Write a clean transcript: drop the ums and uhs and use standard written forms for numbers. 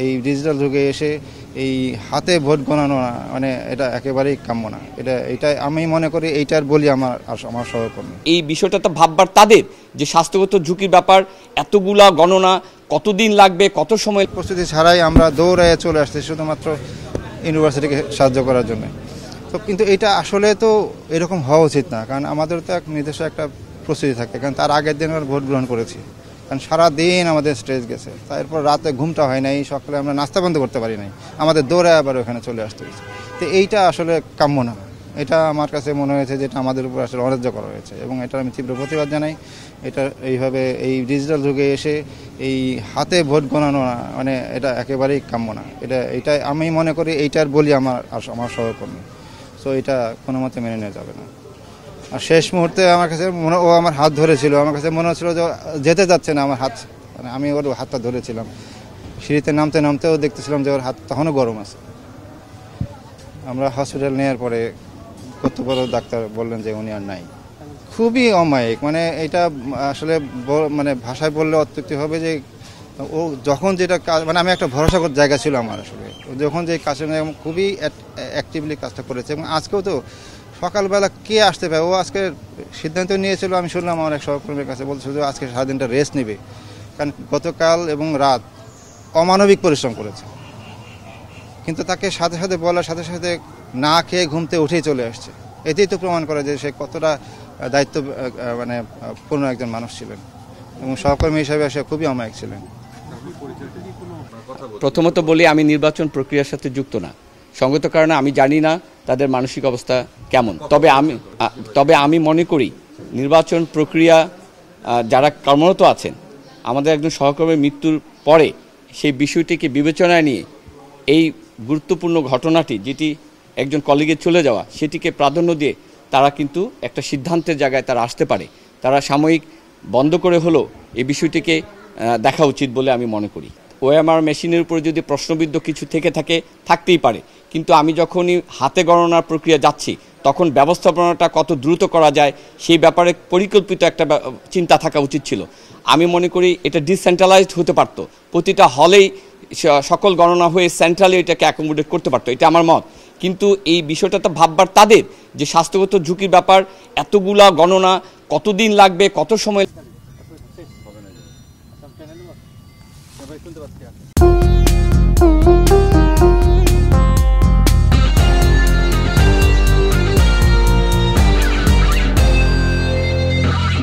এই ডিজিটাল যুগে এসে এই হাতে ভোট গণানো মানে এটা একেবারেই কাম্য না। এটা আমি মনে করি এইটার বলি আমার সহকর্মী। এই বিষয়টা তো ভাববার তাদের যে স্বাস্থ্যগত ঝুঁকির ব্যাপার, এতগুলা গণনা কতদিন লাগবে, কত সময়। প্রস্তুতি ছাড়াই আমরা দৌড়াইয়ে চলে আসছি শুধুমাত্র ইউনিভার্সিটিকে সাহায্য করার জন্য। তো কিন্তু এটা আসলে তো এরকম হওয়া উচিত না, কারণ আমাদের তো এক নির্দিষ্ট একটা প্রস্তুতি থাকে, কারণ তার আগের দিন আমরা ভোট গ্রহণ করেছি, কারণ সারাদিন আমাদের স্ট্রেস গেছে, তারপর রাতে ঘুমটা হয় নাই, সকালে আমরা নাস্তা বন্ধ করতে পারি নাই, আমাদের দৌড়ায় আবার ওখানে চলে আসতে হয়েছে। তো এইটা আসলে কাম্য না। এটা আমার কাছে মনে হয়েছে যেটা আমাদের উপর আসলে অন্যায্য করা হয়েছে, এবং এটার আমি তীব্র প্রতিবাদ জানাই। এটা এইভাবে এই ডিজিটাল যুগে এসে এই হাতে ভোট গণানো মানে এটা একেবারেই কাম্য না। এটা আমি মনে করি এইটার বলি আমার সহকর্মী। সো এটা কোনো মতে মেনে নেওয়া যাবে না। আর শেষ মুহূর্তে আমার কাছে ও আমার হাত ধরেছিল, আমার কাছে মনে হচ্ছিল যে যেতে যাচ্ছে না আমার হাত, মানে আমি ওর হাতটা ধরেছিলাম। সিঁড়িতে নামতেও দেখতেছিলাম যে ওর হাত তখনও গরম আছে। আমরা হসপিটাল নেওয়ার পরে কর্তব্য ডাক্তার বললেন যে উনি আর নাই। খুবই অমায়িক, মানে এটা আসলে মানে ভাষায় বললে অত্যুক্তি হবে যে ও যখন যেটা কাজ, মানে আমি একটা ভরসাকর জায়গা ছিল আমার আসলে, যখন যে কাজটা খুবই অ্যাক্টিভলি কাজটা করেছে। এবং আজকেও তো সকালবেলা কে আসতে পারে, ও আজকে সিদ্ধান্ত নিয়েছিল, আমি শুনলাম আমার এক সহকর্মীর কাছে বলছিল যে আজকে সারাদিনটা রেস্ট নেবে, কারণ গতকাল এবং রাত অমানবিক পরিশ্রম করেছে। কিন্তু তাকে সাথে সাথে বলার সাথে সাথে না খেয়ে ঘুমতে উঠেই চলে আসছে। এতেই তো প্রমাণ করে যে সে কতটা দায়িত্ব মানে পূর্ণ একজন মানুষ ছিলেন, এবং সহকর্মী হিসাবে সে খুবই অমায়িক ছিলেন। প্রথমত বলি, আমি নির্বাচন প্রক্রিয়ার সাথে যুক্ত না, সঙ্গত কারণে আমি জানি না তাদের মানসিক অবস্থা কেমন। তবে আমি মনে করি নির্বাচন প্রক্রিয়া যারা কর্মরত আছেন, আমাদের একজন সহকর্মীর মৃত্যুর পরে সেই বিষয়টিকে বিবেচনায় নিয়ে এই গুরুত্বপূর্ণ ঘটনাটি, যেটি একজন কলিগের চলে যাওয়া, সেটিকে প্রাধান্য দিয়ে তারা কিন্তু একটা সিদ্ধান্তের জায়গায় তারা আসতে পারে। তারা সাময়িক বন্ধ করে হলেও এই বিষয়টিকে দেখা উচিত বলে আমি মনে করি। ওএমআর মেশিনের উপরে যদি প্রশ্নবিদ্ধ কিছু থেকে থাকে, থাকতেই পারে, কিন্তু আমি যখনই হাতে গণনার প্রক্রিয়া যাচ্ছি তখন ব্যবস্থাপনাটা কত দ্রুত করা যায় সেই ব্যাপারে পরিকল্পিত একটা চিন্তা থাকা উচিত ছিল। আমি মনে করি এটা ডিসেন্ট্রালাইজড হতে পারতো, প্রতিটা হলেই সকল গণনা হয়ে সেন্ট্রালি এটাকে অ্যাকোমোডেট করতে পারতো, এটা আমার মত। কিন্তু এই বিষয়টা তো ভাববার তাদের যে স্বাস্থ্যগত ঝুঁকির ব্যাপার, এতগুলা গণনা কতদিন লাগবে, কত সময়।